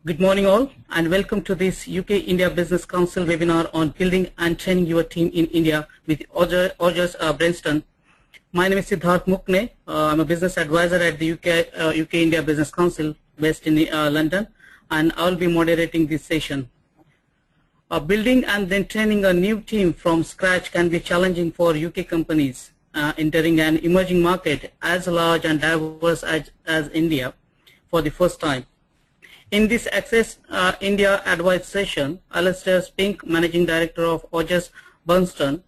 Good morning all, and welcome to this UK-India Business Council webinar on building and training your team in India with Ojas Brenston. My name is Siddharth Mukne. I'm a business advisor at the UK-India Business Council based in London, and I'll be moderating this session. Building and then training a new team from scratch can be challenging for UK companies entering an emerging market as large and diverse as India for the first time. In this Access India Advice session, Alistair Spink, Managing Director of Ojas Brenston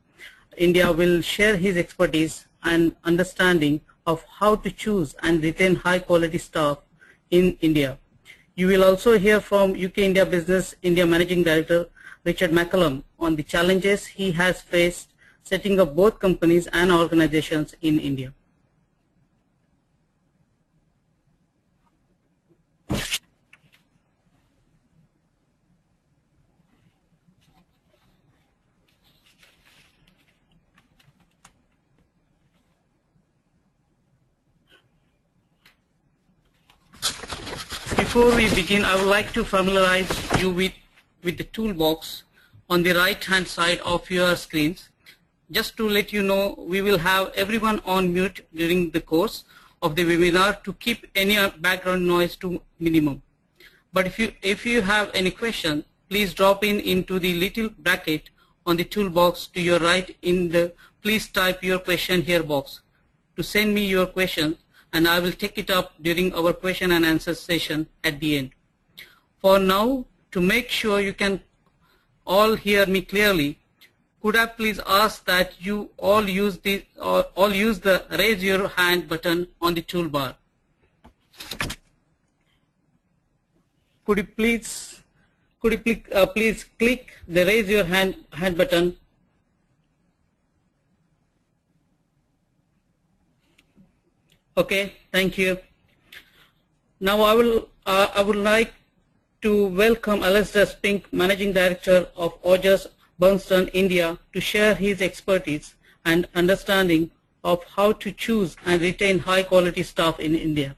India, will share his expertise and understanding of how to choose and retain high-quality staff in India. You will also hear from UK India Business India Managing Director Dickie McCallum on the challenges he has faced setting up both companies and organizations in India. Before we begin, I would like to familiarize you with the toolbox on the right-hand side of your screens. Just to let you know, we will have everyone on mute during the course of the webinar to keep any background noise to minimum. But if you have any question, please drop into the little bracket on the toolbox to your right in the please type your question here box to send me your question, and I will take it up during our question and answer session at the end. For now, to make sure you can all hear me clearly, could I please ask that you all use the raise your hand button on the toolbar. Could you please click the raise your hand button? Okay, thank you. Now I would like to welcome Alistair Spink, Managing Director of Ojas Brenston India, to share his expertise and understanding of how to choose and retain high-quality staff in India.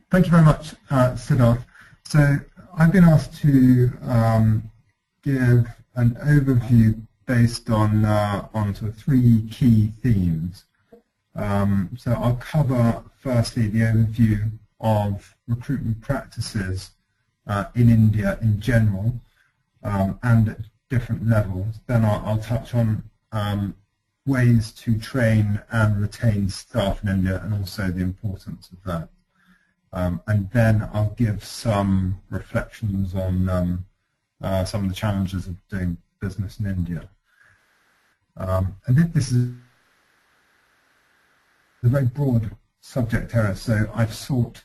Thank you very much, Siddharth. So I've been asked to give an overview based on sort of three key themes. So I'll cover firstly the overview of recruitment practices in India in general and at different levels. Then I'll touch on ways to train and retain staff in India and also the importance of that. And then I'll give some reflections on some of the challenges of doing business in India. I think this is a very broad subject area, so I've sought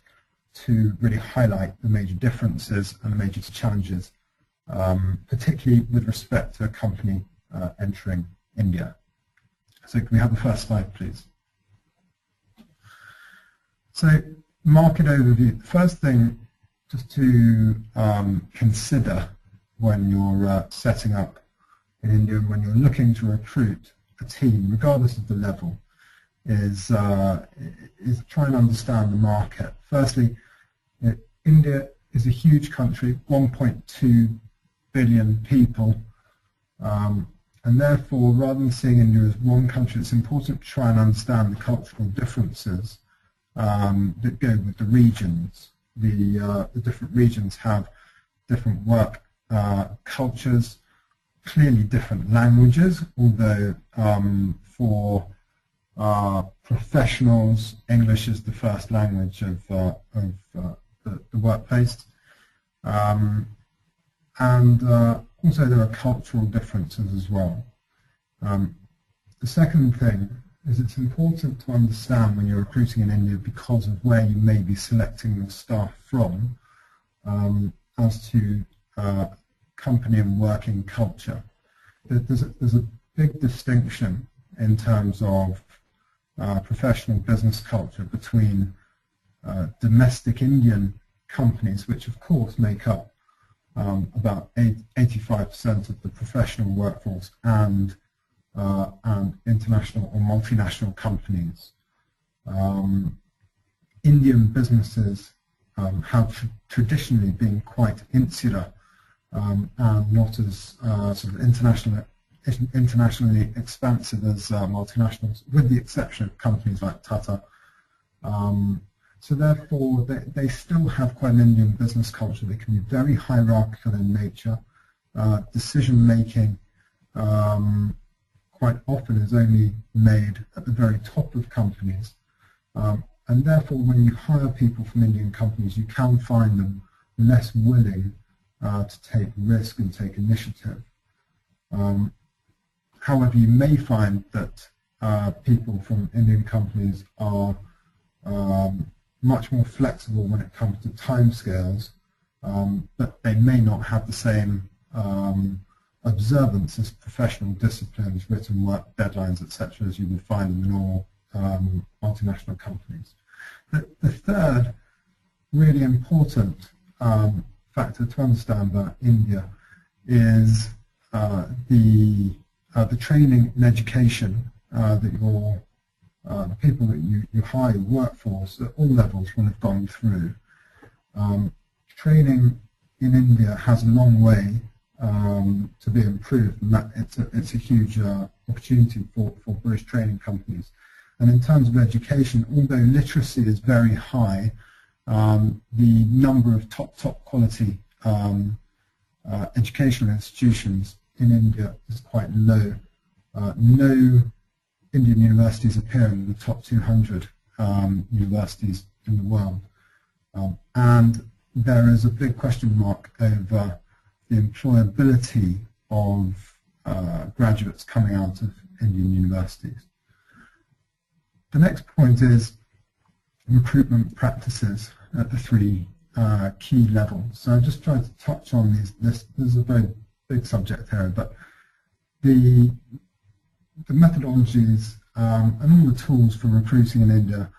to really highlight the major differences and the major challenges, particularly with respect to a company entering India. So can we have the first slide, please? So market overview. The first thing just to consider when you're setting up in India and when you're looking to recruit a team, regardless of the level, is try and understand the market. Firstly, India is a huge country, 1.2 billion people, and therefore, rather than seeing India as one country, it's important to try and understand the cultural differences that go with the regions. The different regions have different work cultures, clearly different languages, although for professionals, English is the first language of the workplace. And also there are cultural differences as well. The second thing is it's important to understand when you're recruiting in India, because of where you may be selecting your staff from, as to company and working culture. There's a big distinction in terms of professional business culture between domestic Indian companies, which of course make up about 85% of the professional workforce, and international or multinational companies. Indian businesses have traditionally been quite insular and not as sort of internationally expansive as multinationals, with the exception of companies like Tata. So therefore, they still have quite an Indian business culture. They can be very hierarchical in nature. Decision-making quite often is only made at the very top of companies. And therefore, when you hire people from Indian companies, you can find them less willing to take risk and take initiative. However, you may find that people from Indian companies are much more flexible when it comes to timescales, but they may not have the same observance as professional disciplines, written work, deadlines, etc., as you would find in the normal multinational companies. The third really important factor to understand about India is the training and education that the people that you hire, your workforce at all levels will have gone through. Training in India has a long way to be improved, and that it's a huge opportunity for British training companies. And in terms of education, although literacy is very high, the number of top quality educational institutions in India is quite low. No Indian universities appear in the top 200 universities in the world. And there is a big question mark over the employability of graduates coming out of Indian universities. The next point is recruitment practices at the three key levels. So I just tried to touch on these. This is a very big subject here, but the methodologies and all the tools for recruiting in India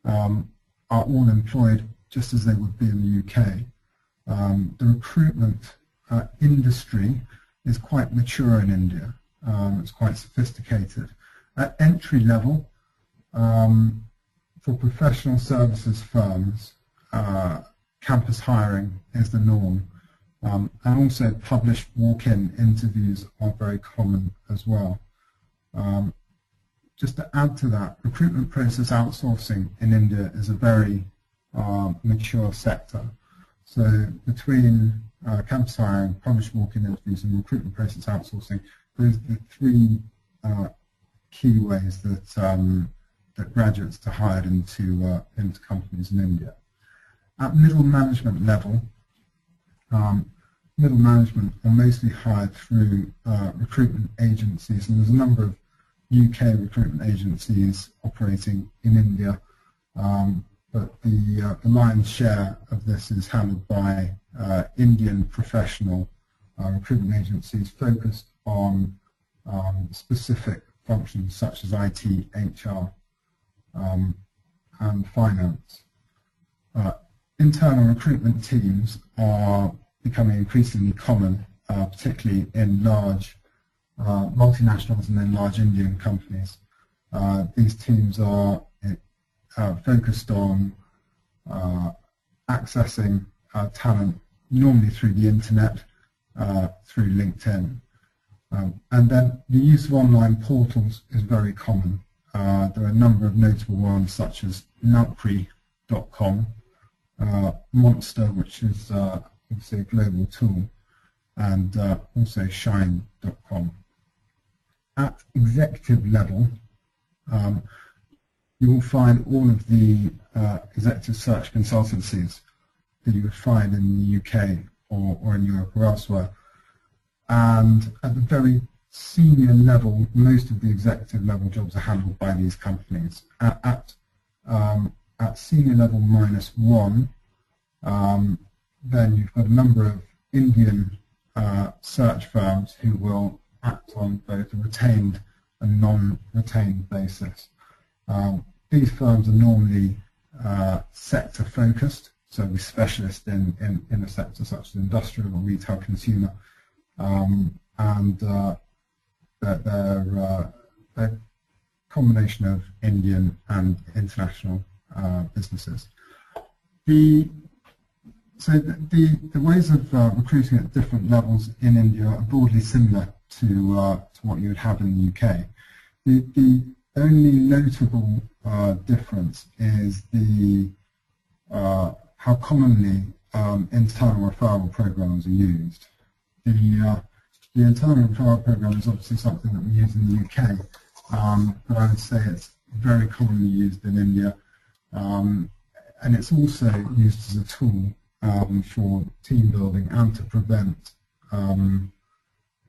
are all employed just as they would be in the UK. The recruitment industry is quite mature in India. It's quite sophisticated. At entry level, for professional services firms, campus hiring is the norm. And also published walk-in interviews are very common as well. Just to add to that, recruitment process outsourcing in India is a very mature sector. So between campus hiring, published walk-in interviews, and recruitment process outsourcing, those are the three key ways that that graduates are hired into companies in India. At middle management level, middle management are mostly hired through recruitment agencies, and there's a number of UK recruitment agencies operating in India, but the lion's share of this is handled by Indian professional recruitment agencies focused on specific functions such as IT, HR, and finance. Internal recruitment teams are becoming increasingly common, particularly in large multinationals and in large Indian companies. These teams are focused on accessing talent, normally through the internet, through LinkedIn. And then the use of online portals is very common. There are a number of notable ones such as Naukri.com, Monster, which is obviously a global tool, and also Shine.com. At executive level, you will find all of the executive search consultancies that you would find in the UK or in Europe or elsewhere. And at the very senior level, most of the executive level jobs are handled by these companies. At senior level -1, then you've got a number of Indian search firms who will act on both a retained and non-retained basis. These firms are normally sector focused, so we specialist in a sector such as industrial or retail consumer, and they're combination of Indian and international businesses. So the ways of recruiting at different levels in India are broadly similar to what you would have in the UK. The only notable difference is how commonly internal referral programs are used. The internal referral program is obviously something that we use in the UK, but I would say it's very commonly used in India, and it's also used as a tool for team building and to prevent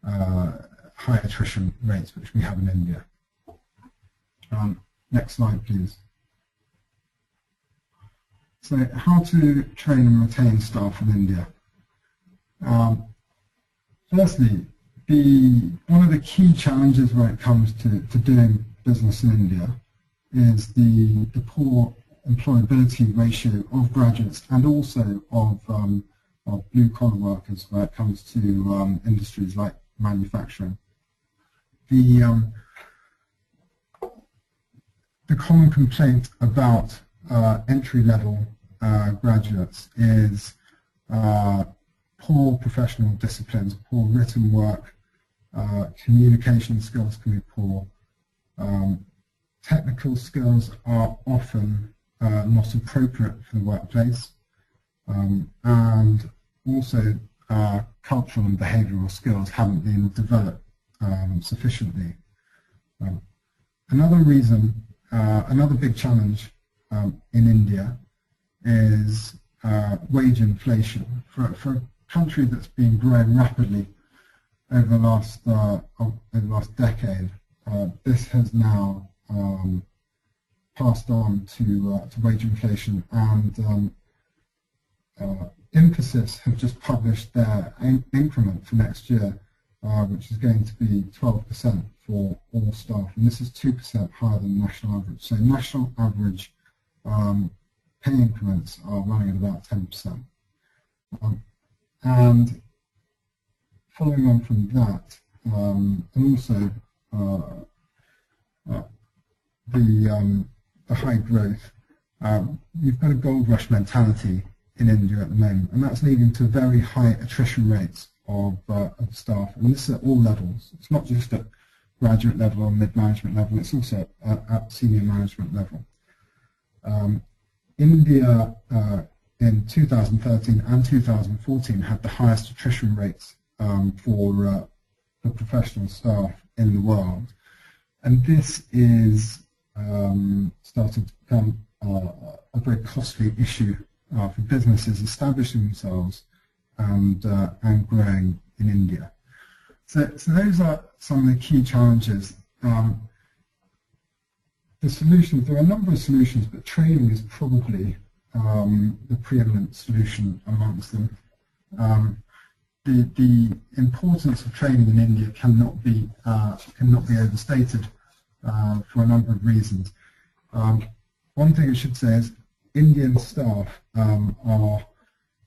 high attrition rates, which we have in India. Next slide, please. So, how to train and retain staff in India? Firstly, one of the key challenges when it comes to doing business in India is the poor employability ratio of graduates and also of blue-collar workers when it comes to industries like manufacturing. The common complaint about entry-level graduates is poor professional disciplines, poor written work, communication skills can be poor, technical skills are often not appropriate for the workplace, and also cultural and behavioural skills haven't been developed sufficiently. Another reason, another big challenge in India is wage inflation. For a country that's been growing rapidly over the last decade, this has now passed on to wage inflation, and Emphasis have just published their increment for next year, which is going to be 12% for all staff, and this is 2% higher than the national average. So national average pay increments are running at about 10%. And following on from that, and also the high growth, you've got a gold rush mentality in India at the moment, and that's leading to very high attrition rates of staff, and this is at all levels. It's not just at graduate level or mid-management level, it's also at senior management level. India in 2013 and 2014 had the highest attrition rates for professional staff in the world, and this is starting to become a very costly issue for businesses establishing themselves and growing in India. So those are some of the key challenges. The solutions, there are a number of solutions, but training is probably the preeminent solution amongst them. The importance of training in India cannot be overstated for a number of reasons. One thing I should say is Indian staff are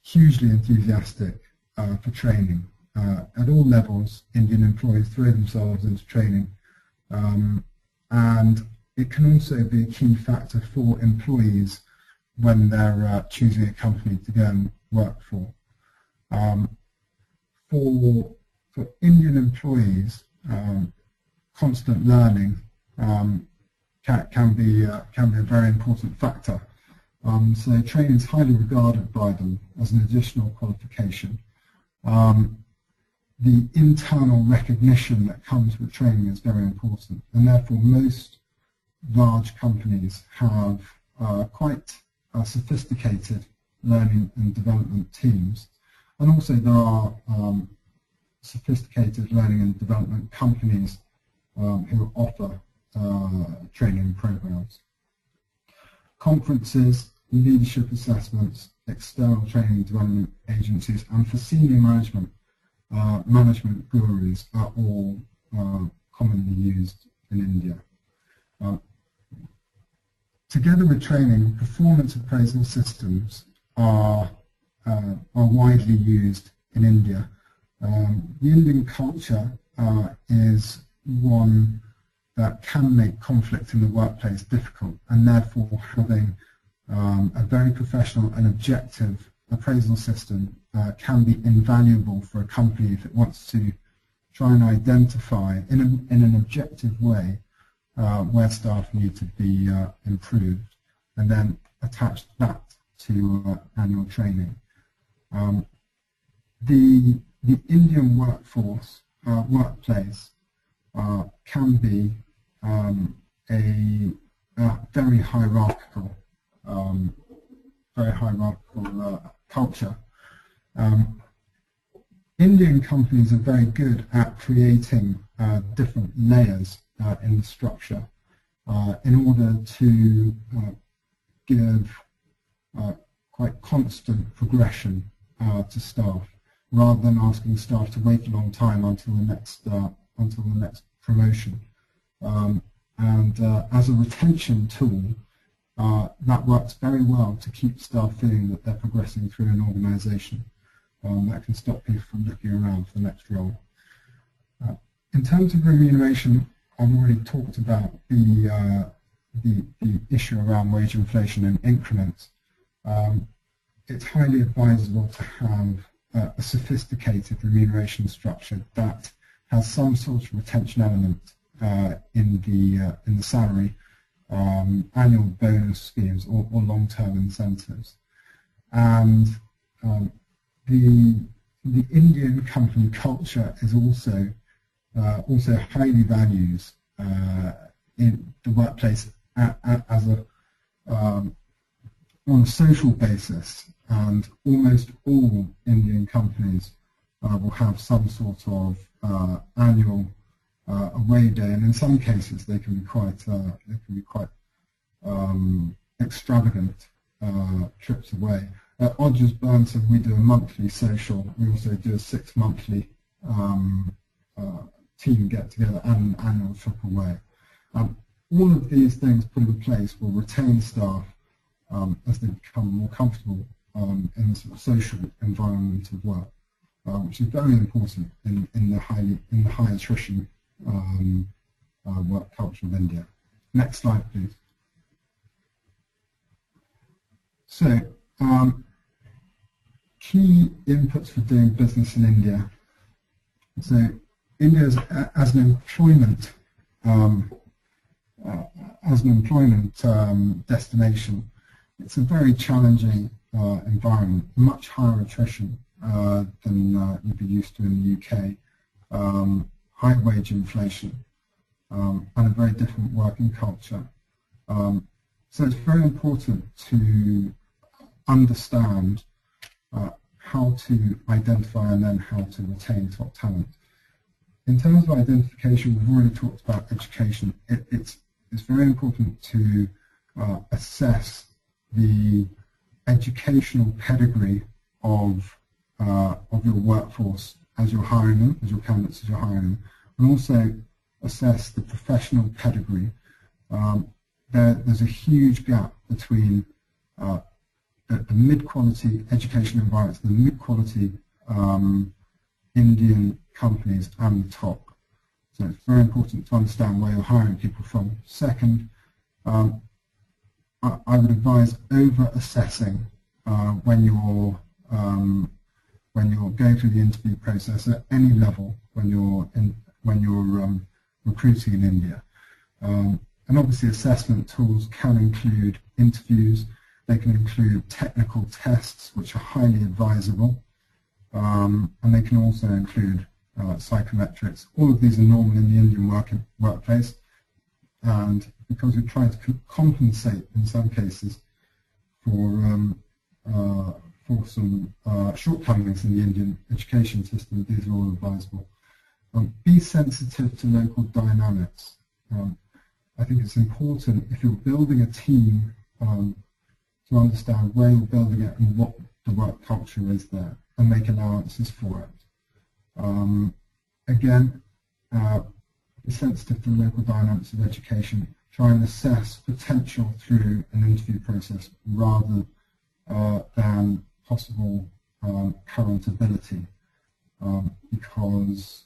hugely enthusiastic for training. At all levels, Indian employees throw themselves into training, and it can also be a key factor for employees when they're choosing a company to go and work for. For Indian employees, constant learning can be a very important factor. So training is highly regarded by them as an additional qualification. The internal recognition that comes with training is very important, and therefore most large companies have quite sophisticated learning and development teams, and also there are sophisticated learning and development companies who offer training programs. Conferences, leadership assessments, external training and development agencies, and for senior management, management gurus are all commonly used in India. Together with training, performance appraisal systems are widely used in India. The Indian culture is one that can make conflict in the workplace difficult, and therefore having a very professional and objective appraisal system can be invaluable for a company if it wants to try and identify in an objective way where staff need to be improved, and then attach that to annual training. The Indian workforce workplace can be a very hierarchical culture. Indian companies are very good at creating different layers in the structure in order to give quite constant progression to staff, rather than asking staff to wait a long time until the next promotion. And as a retention tool, that works very well to keep staff feeling that they're progressing through an organisation. That can stop people from looking around for the next role. In terms of remuneration, I've already talked about the issue around wage inflation and increments. It's highly advisable to have a sophisticated remuneration structure that has some sort of retention element in the salary, annual bonus schemes or long-term incentives. And the Indian company culture is also highly values in the workplace as on a social basis, and almost all Indian companies will have some sort of annual away day, and in some cases they can be quite extravagant trips away. At Odgers Burnton, we do a monthly social. We also do a 6-monthly team get-together and an annual trip away. All of these things put in place will retain staff as they become more comfortable in the sort of social environment of work, which is very important in the high attrition work culture of India. Next slide, please. So, key inputs for doing business in India. So, India as an employment destination, it's a very challenging environment, much higher attrition than you'd be used to in the UK, high wage inflation, and a very different working culture. So it's very important to understand how to identify and then how to retain top talent. In terms of identification, we've already talked about education. It's very important to assess the educational pedigree of your workforce as you're hiring them, as your candidates as you're hiring them, and also assess the professional pedigree. There's a huge gap between the mid-quality education environments, the mid-quality Indian companies and the top. So it's very important to understand where you're hiring people from. Second, I would advise over-assessing when you're going through the interview process at any level when you're recruiting in India. And obviously assessment tools can include interviews, they can include technical tests which are highly advisable, and they can also include psychometrics. All of these are normal in the Indian workplace, and because we're trying to compensate in some cases for some shortcomings in the Indian education system, these are all advisable. Be sensitive to local dynamics. I think it's important, if you're building a team, to understand where you're building it and what the work culture is there, and make allowances for it. Again, be sensitive to the local dynamics of education. Try and assess potential through an interview process rather than possible current ability, because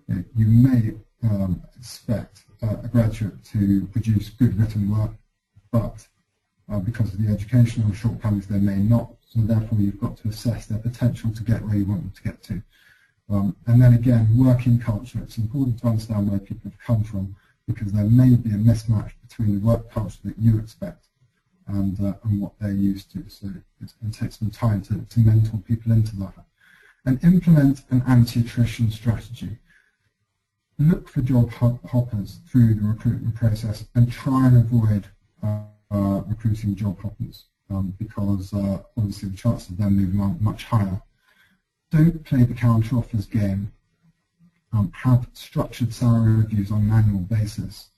you may expect a graduate to produce good written work, but because of the educational shortcomings they may not, so therefore you've got to assess their potential to get where you want them to get to. And then again, working culture, it's important to understand where people have come from, because there may be a mismatch between the work culture that you expect and what they're used to. So it's going to take some time to mentor people into that. And implement an anti-attrition strategy. Look for job hoppers through the recruitment process and try and avoid recruiting job hoppers because obviously the chances of them moving on much higher. Don't play the counter offers game. Have structured salary reviews on an annual basis.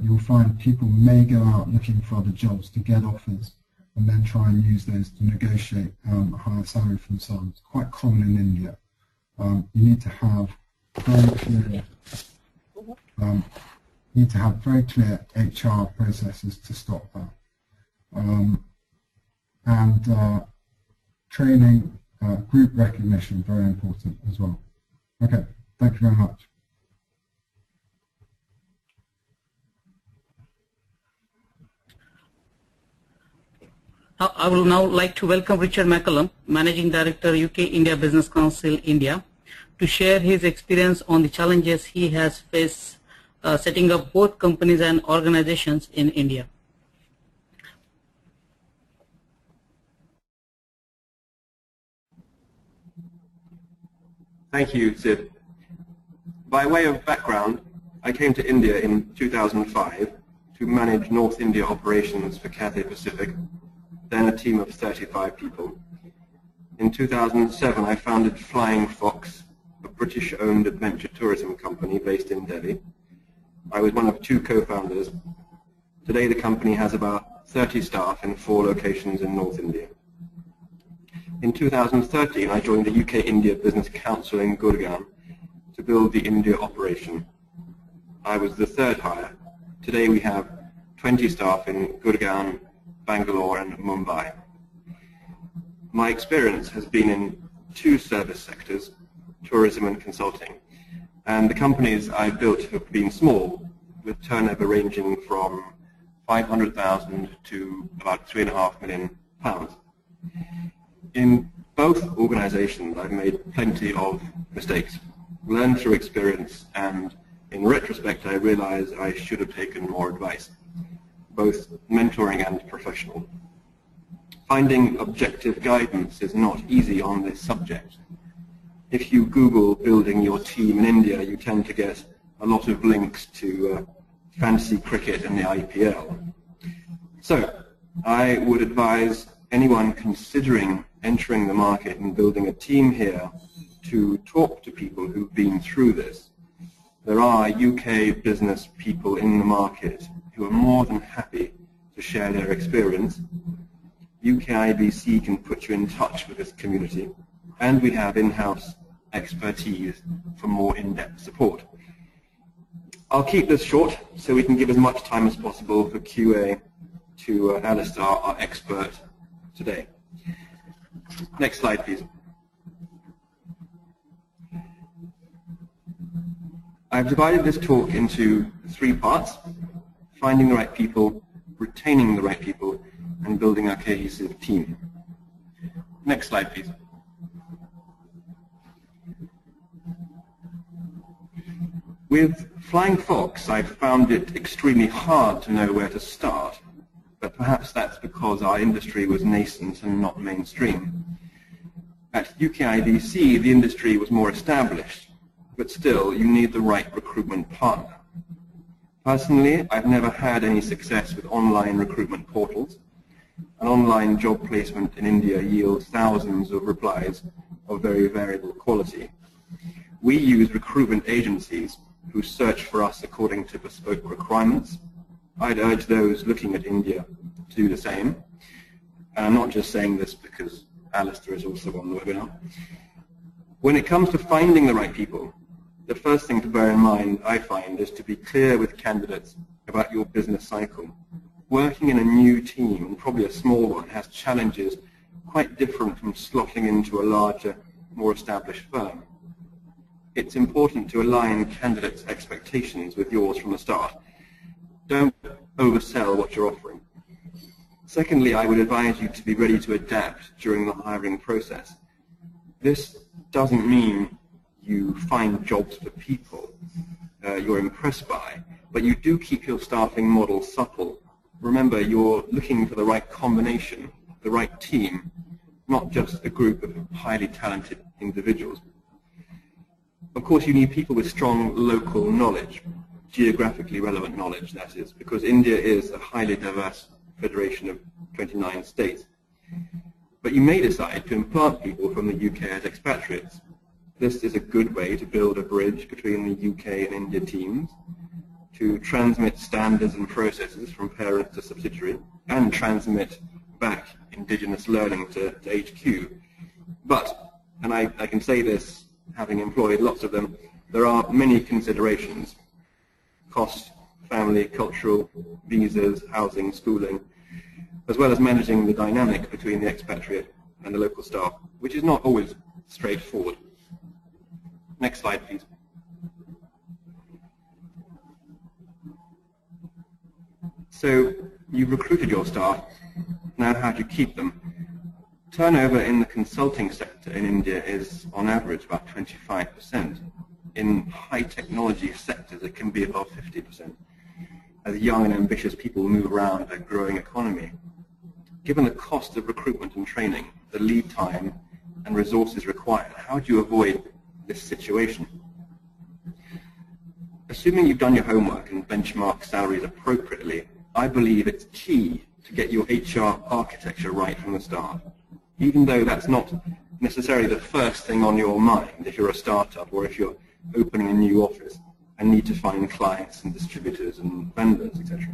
You'll find people may go out looking for other jobs to get offers and then try and use those to negotiate a higher salary for themselves. It's quite common in India. You need to have very clear HR processes to stop that. And training, group recognition, very important as well. Okay, thank you very much. I will now like to welcome Richard McCallum, Managing Director, UK India Business Council, India, to share his experience on the challenges he has faced setting up both companies and organizations in India. Thank you, Sid. By way of background, I came to India in 2005 to manage North India operations for Cathay Pacific, then a team of 35 people. In 2007, I founded Flying Fox, a British-owned adventure tourism company based in Delhi. I was one of 2 co-founders. Today, the company has about 30 staff in 4 locations in North India. In 2013, I joined the UK India Business Council in Gurgaon to build the India operation. I was the 3rd hire. Today, we have 20 staff in Gurgaon, Bangalore and Mumbai. My experience has been in 2 service sectors, tourism and consulting, and the companies I've built have been small, with turnover ranging from 500,000 to about £3.5 million. In both organizations, I've made plenty of mistakes, learned through experience, and in retrospect, I realize I should have taken more advice, both mentoring and professional. Finding objective guidance is not easy on this subject. If you Google building your team in India, you tend to get a lot of links to fantasy cricket and the IPL. So, I would advise anyone considering entering the market and building a team here to talk to people who've been through this. There are UK business people in the market who are more than happy to share their experience. UKIBC can put you in touch with this community, and we have in-house expertise for more in-depth support. I'll keep this short so we can give as much time as possible for QA to Alistair, our expert today. Next slide, please. I've divided this talk into 3 parts: finding the right people, retaining the right people, and building a cohesive team. Next slide, please. With Flying Fox, I've found it extremely hard to know where to start, but perhaps that's because our industry was nascent and not mainstream. At UKIBC, the industry was more established, but still, you need the right recruitment partner. Personally, I've never had any success with online recruitment portals. An online job placement in India yields thousands of replies of very variable quality. We use recruitment agencies who search for us according to bespoke requirements. I'd urge those looking at India to do the same. And I'm not just saying this because Alistair is also on the webinar. When it comes to finding the right people, the first thing to bear in mind, I find, is to be clear with candidates about your business cycle. Working in a new team, and probably a small one, has challenges quite different from slotting into a larger, more established firm. it's important to align candidates' expectations with yours from the start. Don't oversell what you're offering. Secondly, I would advise you to be ready to adapt during the hiring process. This doesn't mean you find jobs for people you're impressed by, but you do keep your staffing model supple. Remember, you're looking for the right combination, the right team, not just a group of highly talented individuals. Of course, you need people with strong local knowledge, geographically relevant knowledge, that is, because India is a highly diverse federation of 29 states. But you may decide to implant people from the UK as expatriates. This is a good way to build a bridge between the UK and India teams, to transmit standards and processes from parent to subsidiary, and transmit back indigenous learning to HQ. But, and I can say this, having employed lots of them, there are many considerations: cost, family, cultural, visas, housing, schooling, as well as managing the dynamic between the expatriate and the local staff, which is not always straightforward. Next slide, please. So you've recruited your staff. Now how do you keep them? Turnover in the consulting sector in India is on average about 25%. In high technology sectors it can be above 50%. As young and ambitious people move around a growing economy. Given the cost of recruitment and training, the lead time and resources required, how do you avoid this situation? Assuming you've done your homework and benchmarked salaries appropriately, I believe it's key to get your HR architecture right from the start, even though that's not necessarily the first thing on your mind if you're a startup or if you're opening a new office and need to find clients and distributors and vendors, etc.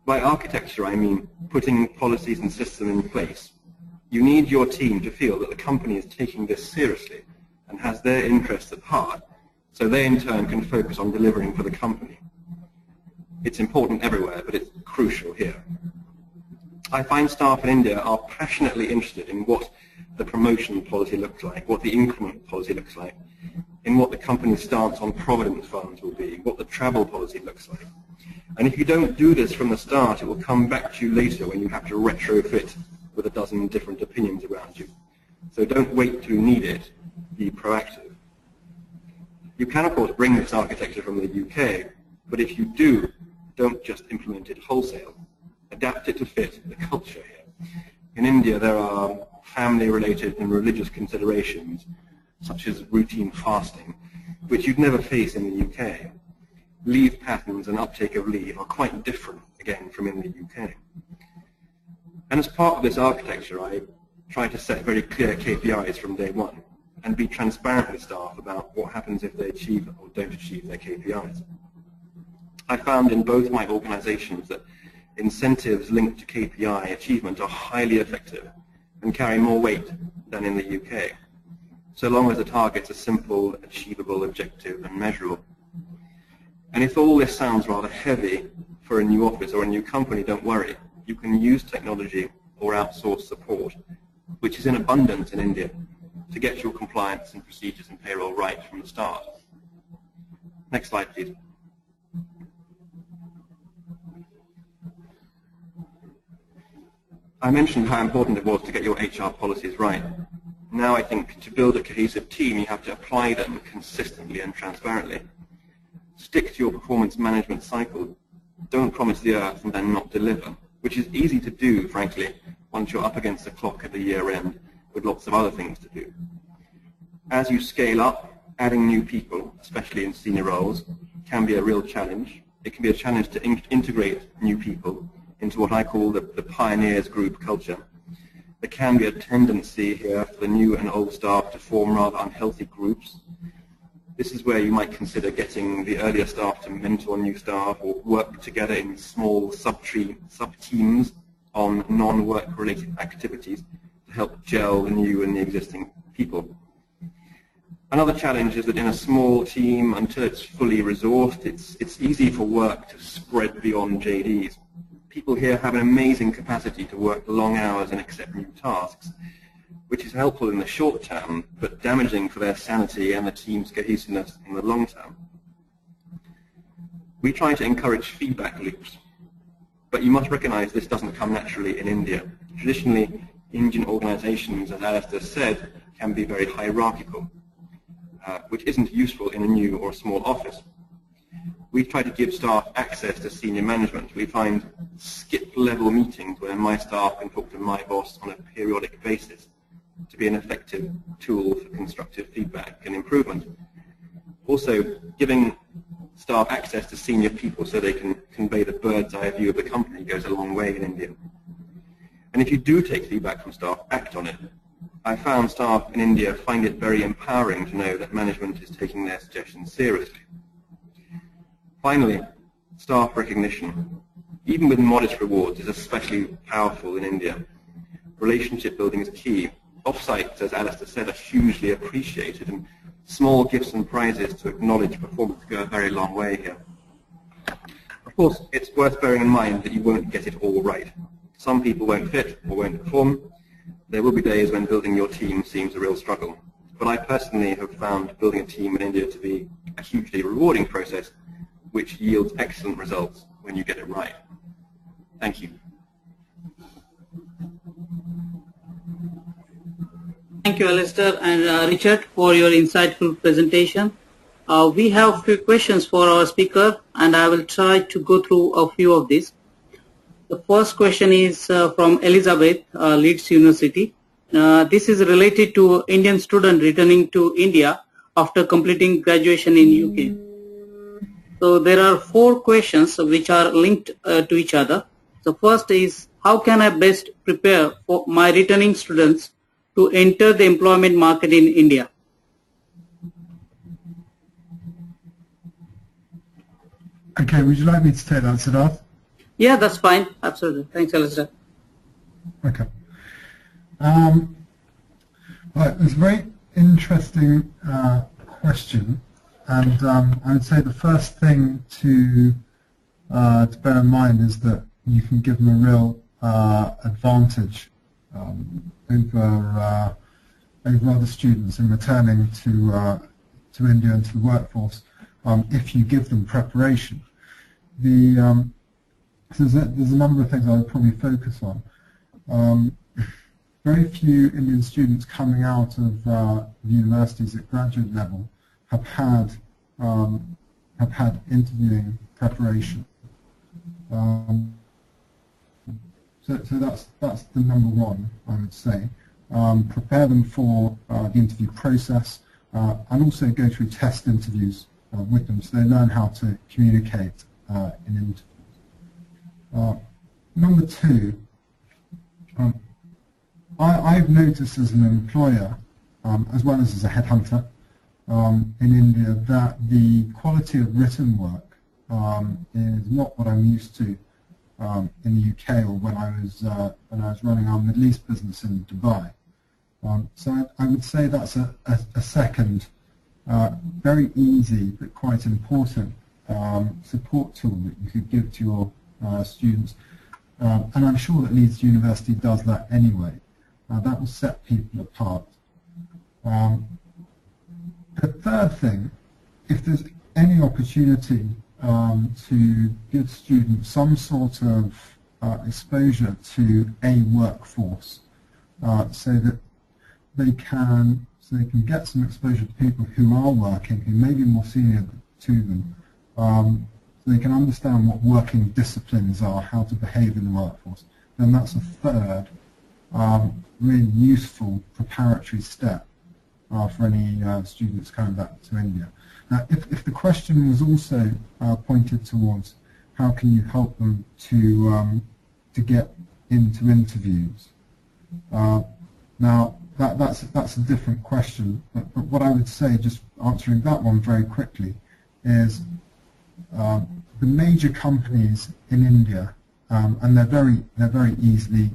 By architecture, I mean putting policies and systems in place. You need your team to feel that the company is taking this seriously and has their interests at heart, so they in turn can focus on delivering for the company. It's important everywhere, but it's crucial here. I find staff in India are passionately interested in what the promotion policy looks like, what the increment policy looks like, in what the company's stance on provident funds will be, what the travel policy looks like. And if you don't do this from the start, it will come back to you later when you have to retrofit with a dozen different opinions around you. So don't wait till you need it, be proactive. You can, of course, bring this architecture from the UK, but if you do, don't just implement it wholesale. Adapt it to fit the culture here. In India, there are family-related and religious considerations, such as routine fasting, which you'd never face in the UK. Leave patterns and uptake of leave are quite different, again, from in the UK. And as part of this architecture, I try to set very clear KPIs from day one and be transparent with staff about what happens if they achieve or don't achieve their KPIs. I found in both my organizations that incentives linked to KPI achievement are highly effective and carry more weight than in the UK, so long as the targets are simple, achievable, objective, and measurable. And if all this sounds rather heavy for a new office or a new company, don't worry. You can use technology or outsource support, which is in abundance in India, to get your compliance and procedures and payroll right from the start. Next slide, please. I mentioned how important it was to get your HR policies right. Now I think to build a cohesive team, you have to apply them consistently and transparently. Stick to your performance management cycle. Don't promise the earth and then not deliver, which is easy to do, frankly, once you're up against the clock at the year end with lots of other things to do. As you scale up, adding new people, especially in senior roles, can be a real challenge. It can be a challenge to integrate new people into what I call the pioneers group culture. There can be a tendency here for the new and old staff to form rather unhealthy groups. This is where you might consider getting the earlier staff to mentor new staff or work together in small sub-teams on non-work related activities to help gel the new and the existing people. Another challenge is that in a small team, until it's fully resourced, it's easy for work to spread beyond JDs. People here have an amazing capacity to work long hours and accept new tasks. which is helpful in the short term, but damaging for their sanity and the team's cohesiveness in the long term. We try to encourage feedback loops, but you must recognize this doesn't come naturally in India. Traditionally, Indian organizations, as Alistair said, can be very hierarchical, which isn't useful in a new or small office. We try to give staff access to senior management. We find skip-level meetings where my staff can talk to my boss on a periodic basis to be an effective tool for constructive feedback and improvement. Also, giving staff access to senior people so they can convey the bird's eye view of the company goes a long way in India. And if you do take feedback from staff, act on it. I found staff in India find it very empowering to know that management is taking their suggestions seriously. Finally, staff recognition, even with modest rewards, is especially powerful in India. Relationship building is key. Off-sites, as Alistair said, are hugely appreciated, and small gifts and prizes to acknowledge performance go a very long way here. Of course, it's worth bearing in mind that you won't get it all right. Some people won't fit or won't perform. There will be days when building your team seems a real struggle. But I personally have found building a team in India to be a hugely rewarding process, which yields excellent results when you get it right. Thank you. Thank you, Alistair and Richard, for your insightful presentation. We have a few questions for our speaker, and I will try to go through a few of these. The first question is from Elizabeth, Leeds University. This is related to Indian student returning to India after completing graduation in UK. So there are 4 questions which are linked to each other. The first is, how can I best prepare for my returning students to enter the employment market in India? Okay, would you like me to take that, Siddharth? Yeah, that's fine. Absolutely. Thanks, Alistair. Okay. Right, it's a very interesting question, and I would say the first thing to bear in mind is that you can give them a real advantage over other students in returning to India and to the workforce if you give them preparation. So there's a number of things I would probably focus on. Very few Indian students coming out of universities at graduate level have had interviewing preparation. So that's the number one, I would say. Prepare them for the interview process and also go through test interviews with them so they learn how to communicate in interviews. Number 2, I've noticed as an employer, as well as a headhunter in India, that the quality of written work is not what I'm used to in the UK or when I was running our Middle East business in Dubai. So I would say that's a second very easy but quite important support tool that you could give to your students, and I'm sure that Leeds University does that anyway. That will set people apart. The third thing, if there's any opportunity to give students some sort of exposure to a workforce, so that they can get some exposure to people who are working, who may be more senior to them, so they can understand what working disciplines are, how to behave in the workforce, then that's a third really useful preparatory step for any students coming back to India. Now, if the question was also pointed towards how can you help them to get into interviews, now that's a different question. But what I would say, just answering that one very quickly, is the major companies in India, and they're very easily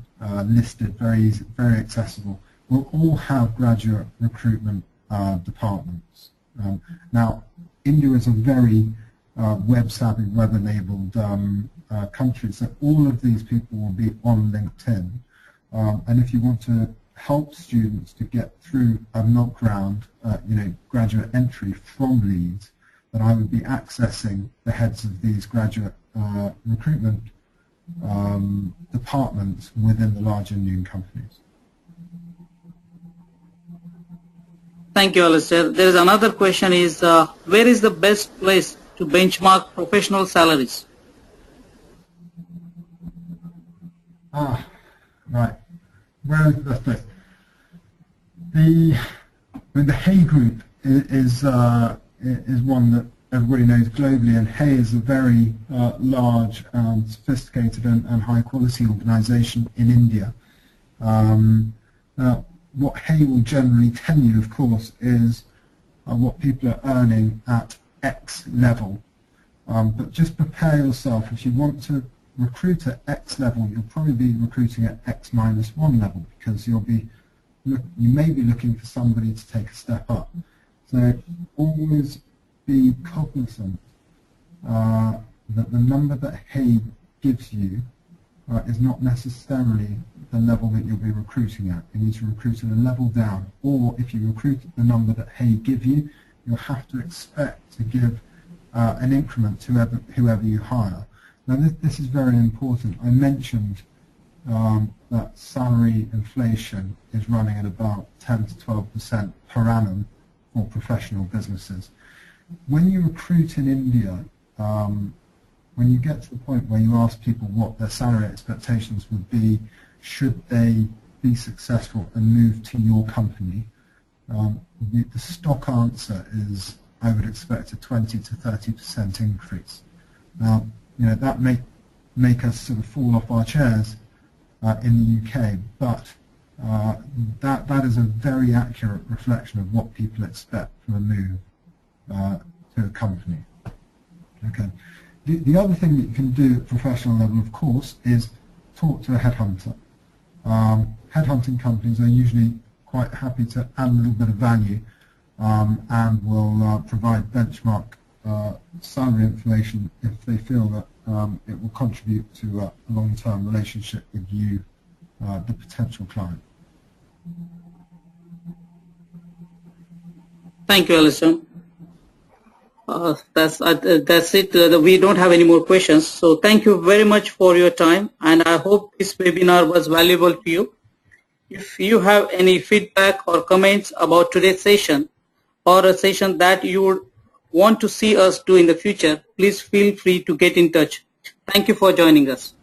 listed, very accessible, will all have graduate recruitment departments. Now, India is a very web-savvy, web-enabled country, so all of these people will be on LinkedIn. And if you want to help students to get through a milk round, graduate entry from Leeds, then I would be accessing the heads of these graduate recruitment departments within the large Indian companies. Thank you, Alistair. There is another question is, where is the best place to benchmark professional salaries? Right. Where is the best place? The Hay Group is one that everybody knows globally, and Hay is a very large and sophisticated and high-quality organisation in India. What Hay will generally tell you, of course, is what people are earning at X level. But just prepare yourself. If you want to recruit at X level, you'll probably be recruiting at X-1 level, because you may be looking for somebody to take a step up. So always be cognizant that the number that Hay gives you is not necessarily the level that you'll be recruiting at. You need to recruit at a level down, or if you recruit at the number that Hay give you, you'll have to expect to give an increment to whoever you hire. Now this is very important. I mentioned that salary inflation is running at about 10 to 12% per annum for professional businesses. When you recruit in India, when you get to the point where you ask people what their salary expectations would be should they be successful and move to your company, the stock answer is, I would expect a 20 to 30% increase. Now, that may make us sort of fall off our chairs in the UK, but that is a very accurate reflection of what people expect from a move to a company. Okay. The other thing that you can do at professional level, of course, is talk to a headhunter. Headhunting companies are usually quite happy to add a little bit of value and will provide benchmark salary information if they feel that it will contribute to a long-term relationship with you, the potential client. Thank you, Alistair. That's it. We don't have any more questions. So thank you very much for your time, and I hope this webinar was valuable to you. If you have any feedback or comments about today's session, or a session that you would want to see us do in the future, please feel free to get in touch. Thank you for joining us.